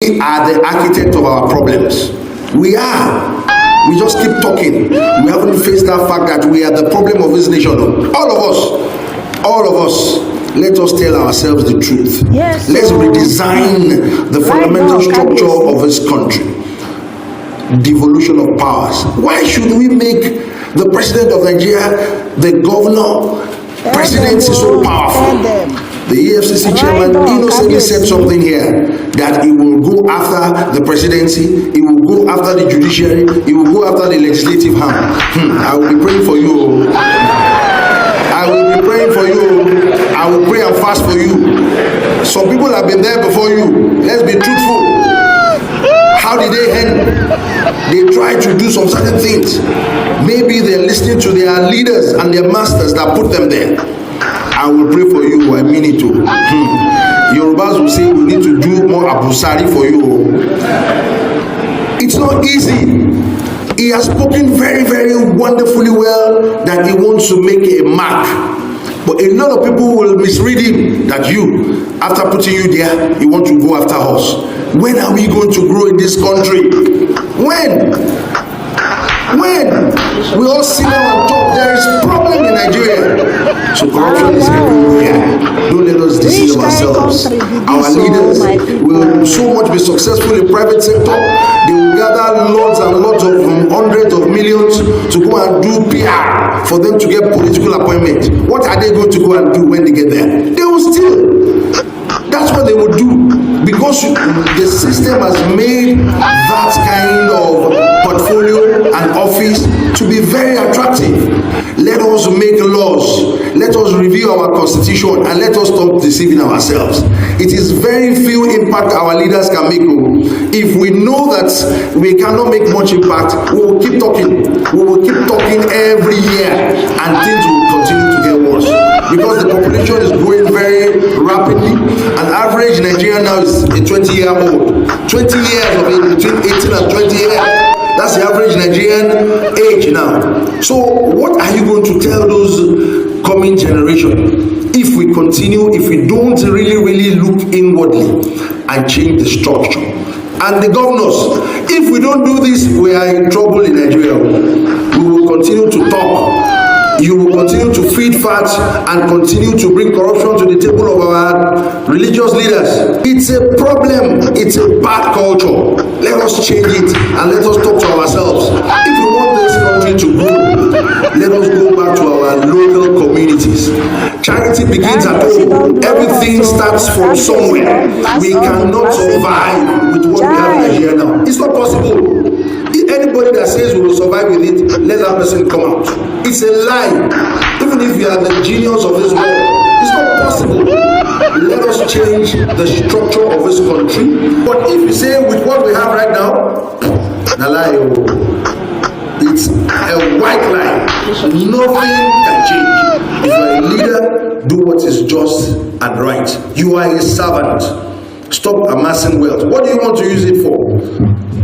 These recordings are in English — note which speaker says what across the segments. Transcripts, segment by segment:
Speaker 1: we are the architect of our problems. We are. We just keep talking. We haven't faced that fact that we are the problem of this nation. All of us. All of us. Let us tell ourselves the truth.
Speaker 2: Yes,
Speaker 1: let's redesign the fundamental structure of this country. Devolution of powers. Why should we make the president of Nigeria, the governor, presidency so powerful? The EFCC chairman innocently said something here that he will go after the presidency, he will go after the judiciary, he will go after the legislative arm. I will be praying for you. I will be praying for you. I will pray and fast for you. Some people have been there before you. Let's be truthful. How did they end? They tried to do some certain things. Maybe they're listening to their leaders and their masters that put them there. I will pray for you. I mean it too. Yorubas will say we need to do more abusari for you. It's not easy. He has spoken very, very wonderfully well that he wants to make a mark. But a lot of people will misread him that you, after putting you there, you want to go after us. When are we going to grow in this country? When? We all sit down and talk. There is problem in Nigeria. So corruption is everywhere. Don't let us deceive ourselves. Our leaders will so much be successful in private sector. They will gather lots and lots of hundreds of millions to go and do PR for them to get political appointment. What are they going to go and do when they get there? They will steal. That's what they will do, because the system has made that kind of portfolio and office to be very attractive. Let us make laws, let us review our constitution, and let us stop deceiving ourselves. It is very few impact our leaders can make. If we know that we cannot make much impact, we will keep talking. We will keep talking every year, and things will continue to get worse. Because the population is growing very rapidly. An average Nigerian now is a 20-year-old. 20 years of age, between 18 and 20 years. That's the average Nigerian age now. So what are you going to tell those coming generation? If we continue, if we don't really look inwardly and change the structure. And the governors, if we don't do this, we are in trouble in Nigeria. We will continue to talk. You will continue to feed fat and continue to bring corruption to the table of our religious leaders. It's a problem. It's a bad culture. Let us change it and let us talk to ourselves. If we want this country to grow, let us go back to our local communities. Charity begins at home. Everything starts from somewhere. We cannot survive with what we have in Nigeria now. It's not possible. Anybody that says we will survive with it, let that person come out. It's a lie. Even if you are the genius of this world, it's not possible. Let us change the structure of this country. But if you say with what we have right now, the lie, it's a white lie. Nothing can change. If you are a leader, do what is just and right. You are a servant. Stop amassing wealth. What do you want to use it for?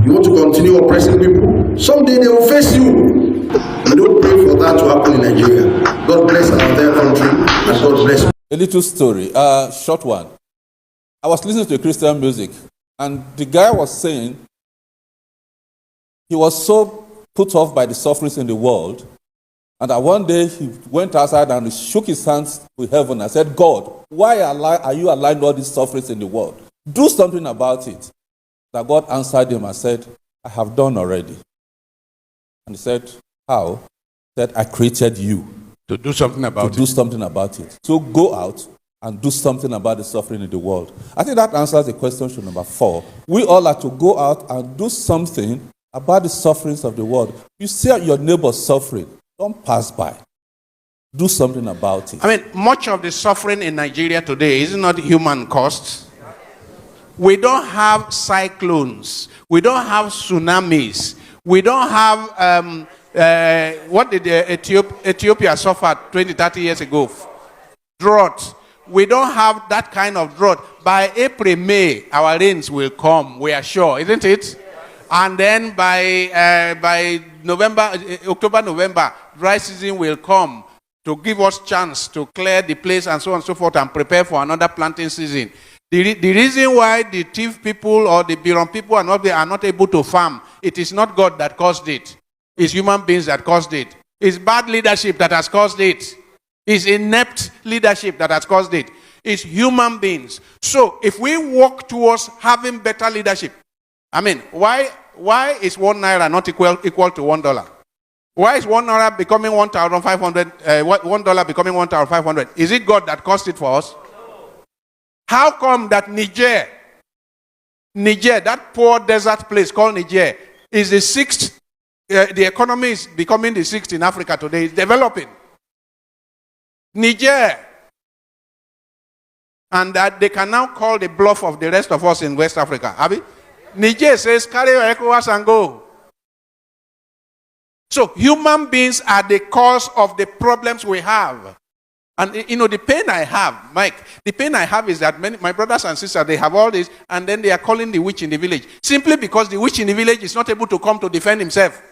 Speaker 1: You want to continue oppressing people? Someday they will face you. We don't pray for that to happen in Nigeria. God bless our entire country and God bless.
Speaker 3: A little story, short one. I was listening to Christian music, and the guy was saying he was so put off by the sufferings in the world, and that one day he went outside and he shook his hands to heaven and said, God, why are you allowing all these sufferings in the world? Do something about it. That God answered him and said, I have done already. And he said, how? He said, I created you.
Speaker 4: To do something about it.
Speaker 3: To do something about it. So go out and do something about the suffering in the world. I think that answers the question to number 4. We all have to go out and do something about the sufferings of the world. You see your neighbor suffering, don't pass by. Do something about it.
Speaker 4: I mean, much of the suffering in Nigeria today is not human cost. We don't have cyclones. We don't have tsunamis. We don't have, what did Ethiopia suffer 20, 30 years ago? Drought. We don't have that kind of drought. By April, May, our rains will come. We are sure, isn't it? And then by November, October, November, dry season will come to give us chance to clear the place and so on and so forth and prepare for another planting season. The reason why the thief people or the Biron people are not able to farm, it is not God that caused it. It's human beings that caused it. It's bad leadership that has caused it. It's inept leadership that has caused it. It's human beings. So if we work towards having better leadership, I mean, why is 1 naira not equal to $1? Why is 1 naira becoming 1,500? $1 becoming 1,500? Is it God that caused it for us? How come that Niger, that poor desert place called Niger, is the 6th? The economy is becoming the 6th in Africa today. It's developing. Niger. And that they can now call the bluff of the rest of us in West Africa. Abi? Niger says, carry your ECOWAS and go. So human beings are the cause of the problems we have. And you know, the pain I have, Mike, the pain I have is that my brothers and sisters, they have all this, and then they are calling the witch in the village. Simply because the witch in the village is not able to come to defend himself.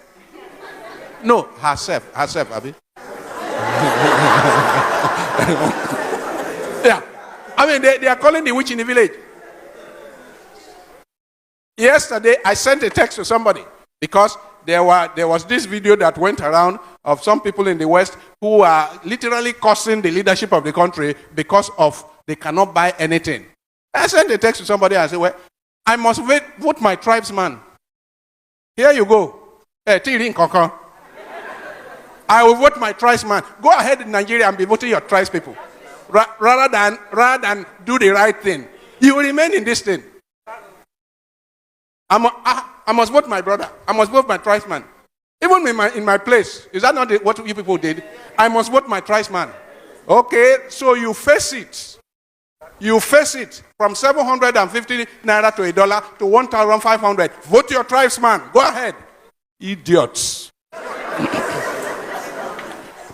Speaker 4: No, herself, Abi. Yeah. I mean, they are calling the witch in the village. Yesterday, I sent a text to somebody because there was this video that went around of some people in the West who are literally cursing the leadership of the country because of they cannot buy anything. I sent a text to somebody and I said, well, I must vote my tribesman. Here you go. I will vote my tribesman. Go ahead in Nigeria and be voting your tribespeople. Rather than do the right thing. You will remain in this thing. I must vote my brother. I must vote my tribesman. Even in my place. Is that not what you people did? I must vote my tribesman. Okay, so you face it. You face it from 750 naira to $1 to 1,500. Vote your tribesman. Go ahead. Idiots.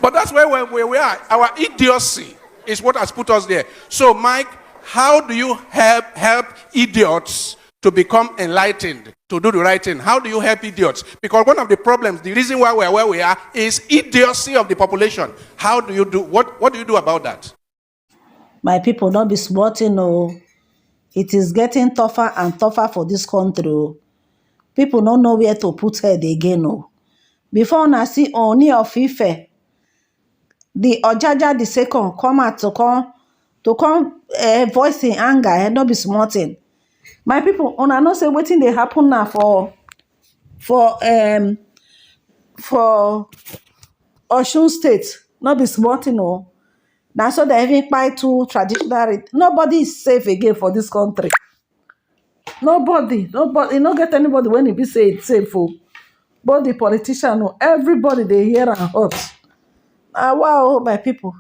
Speaker 4: But that's where we are. Our idiocy is what has put us there. So, Mike, how do you help idiots to become enlightened, to do the right thing? How do you help idiots? Because one of the problems, the reason why we're where we are, is idiocy of the population. How do you do, what do you do about that?
Speaker 2: My people, not be smarting, no. It is getting tougher and tougher for this country. Oh. People don't know where to put head again. Oh. Before I see Ooni of Ife, the Ojaja the second come out to come voice in anger and not be smarting. My people, I know say wetin dey happen now for Osun State, not be smarting, no. Now so they even buy two traditional. Nobody is safe again for this country. Nobody, you don't get anybody when it be say it's safe. Oh. But the politician, oh, everybody they hear and hurt. Wow, my people.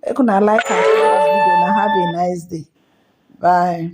Speaker 2: I could like and share this video. Now have a nice day. Bye.